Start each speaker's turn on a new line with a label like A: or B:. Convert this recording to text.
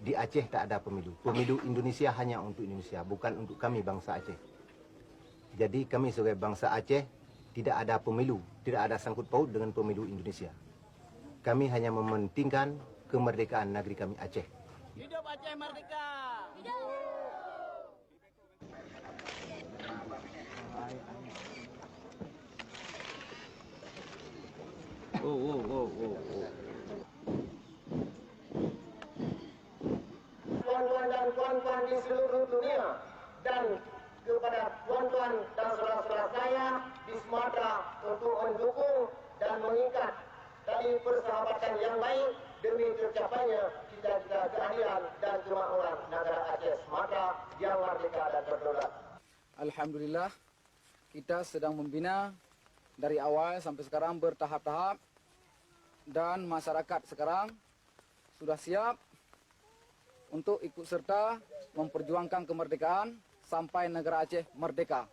A: di Aceh tak ada pemilu. Pemilu Indonesia hanya untuk Indonesia, bukan untuk kami bangsa Aceh. Jadi kami sebagai bangsa Aceh tidak ada pemilu, tidak ada sangkut paut dengan pemilu Indonesia. Kami hanya mementingkan kemerdekaan negeri kami Aceh.
B: Hidup Aceh merdeka! Hidup!
C: Tuan-tuan dan puan-puan di seluruh dunia dan kepada tuan-tuan dan saudara-saudara saya di Sumatera untuk mendukung dan mengikat tali persahabatan yang baik demi tercapainya cita-cita keadilan dan kemakmuran negara Aceh Sumatera yang merdeka dan berdaulat.
D: Alhamdulillah, kita sedang membina dari awal sampai sekarang bertahap-tahap dan masyarakat sekarang sudah siap untuk ikut serta memperjuangkan kemerdekaan sampai negara Aceh merdeka.